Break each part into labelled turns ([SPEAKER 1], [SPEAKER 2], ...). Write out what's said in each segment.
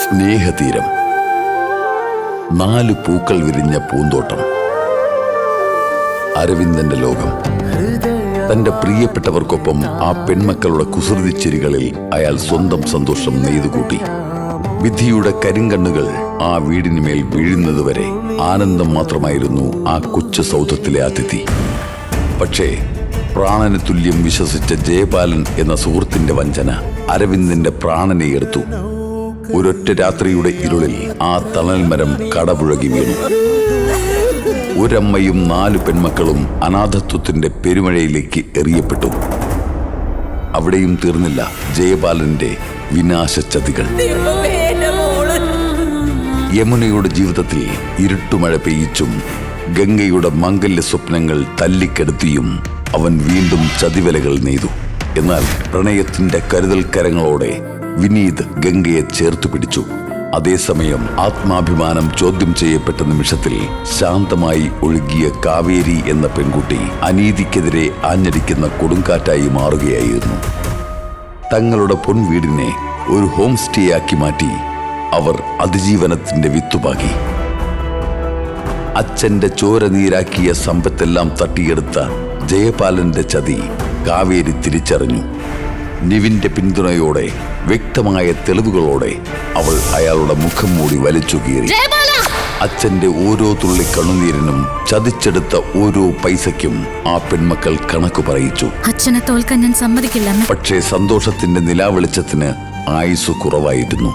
[SPEAKER 1] സ്നേഹതീരം. 4 പൂക്കൾ വിരിഞ്ഞ പൂന്തോട്ടം. അരവിന്ദന്റെ ലോകം. തന്റെ പ്രിയപ്പെട്ടവർക്കൊപ്പം ആ പെൺമക്കളുടെ കുസൃതിച്ചിരികളിൽ അയാൾ സ്വന്തം സന്തോഷം നെയ്തുകൂട്ടി. വിധിയുടെ കരിങ്കണ്ണുകൾ ആ വീടിനുമേൽ വീഴുന്നതുവരെ ആനന്ദം മാത്രമായിരുന്നു ആ കൊച്ചു സൗധത്തിലെ അതിഥി. പക്ഷേ പ്രാണന് തുല്യം വിശ്വസിച്ച ജയപാലൻ എന്ന സുഹൃത്തിന്റെ വഞ്ചന അരവിന്ദന്റെ പ്രാണനെ എടുത്തു. ഒരൊറ്റ രാത്രിയുടെ ഇരുളിൽ ആ തണൽ മരം കടപുഴകി വീണു. ഒരമ്മയും 4 പെൺമക്കളും അനാഥത്വത്തിന്റെ പെരുമഴയിലേക്ക് എറിയപ്പെട്ടു. അവിടെയും തീർന്നില്ല ജയപാലന്റെ വിനാശച്ചതികൾ. യമുനയുടെ ജീവിതത്തിൽ ഇരുട്ടുമഴ പെയ്യിച്ചും ഗംഗയുടെ മംഗല്യ സ്വപ്നങ്ങൾ തല്ലിക്കെടുത്തിയും അവൻ വീണ്ടും ചതിവലകൾ നെയ്തു. എന്നാൽ പ്രണയത്തിന്റെ കരുതൽ കരങ്ങളോടെ വിനീത് ഗംഗയെ ചേർത്തു പിടിച്ചു. അതേസമയം ആത്മാഭിമാനം ചോദ്യം ചെയ്യപ്പെട്ട നിമിഷത്തിൽ ശാന്തമായി ഒഴുകിയ കാവേരി എന്ന പെൺകുട്ടി അനീതിക്കെതിരെ ആഞ്ഞടിക്കുന്ന കൊടുങ്കാറ്റായി മാറുകയായിരുന്നു. തങ്ങളുടെ പൊൻവീടിനെ ഒരു ഹോം സ്റ്റേ ആക്കി മാറ്റി അവർ അതിജീവനത്തിന്റെ വിത്തുപാകി. അച്ഛന്റെ ചോര നീരാക്കിയ സമ്പത്തെല്ലാം തട്ടിയെടുത്ത ജയപാലന്റെ ചതി കാവേരി തിരിച്ചറിഞ്ഞു. നിവിന്റെ പിന്തുണയോടെ, വ്യക്തമായ തെളിവുകളോടെ അവൾ അയാളുടെ മുഖം മൂടി വലിച്ചു കീറി. അച്ഛന്റെ ഓരോ തുള്ളി കണ്ണുനീരിനും ചതിച്ചെടുത്ത ഓരോ പൈസയ്ക്കും ആ പെൺമക്കൾ കണക്ക് പറയിച്ചു.
[SPEAKER 2] അച്ഛനെ തോൽക്കാൻ ഞാൻ സമ്മതിക്കില്ല.
[SPEAKER 1] പക്ഷേ സന്തോഷത്തിന്റെ നിലാവെളിച്ചത്തിന് ആയുസ് കുറവായിരുന്നു.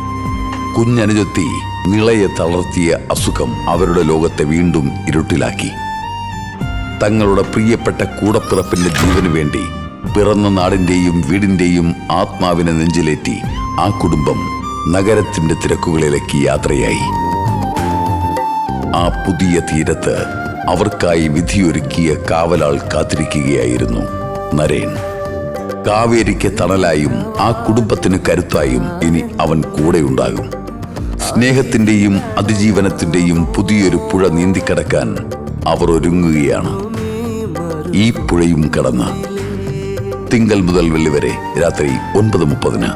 [SPEAKER 1] കുഞ്ഞനുജത്തി നിളയെ തളർത്തിയ അസുഖം അവരുടെ ലോകത്തെ വീണ്ടും ഇരുട്ടിലാക്കി. തങ്ങളുടെ പ്രിയപ്പെട്ട കൂടപ്പിറപ്പിന്റെ ജീവന് വേണ്ടി പിറന്ന നാടിന്റെയും വീടിന്റെയും ആത്മാവിനെ നെഞ്ചിലേറ്റി ആ കുടുംബം നഗരത്തിന്റെ തിരക്കുകളിലേക്ക് യാത്രയായി. ആ പുതിയ തീരത്ത് അവർക്കായി വിധിയൊരുക്കിയ കാവലാൾ കാത്തിരിക്കുകയായിരുന്നു നരേൻ. കാവേരിക്ക് തണലായും ആ കുടുംബത്തിന് കരുത്തായും ഇനി അവൻ കൂടെയുണ്ടാകും. സ്നേഹത്തിന്റെയും അതിജീവനത്തിന്റെയും പുതിയൊരു പുഴ നീന്തിക്കടക്കാൻ അവർ ഒരുങ്ങുകയാണ്. ഈ പുഴയും കടന്ന് തിങ്കൾ മുതൽ വെള്ളി വരെ രാത്രി 9:30.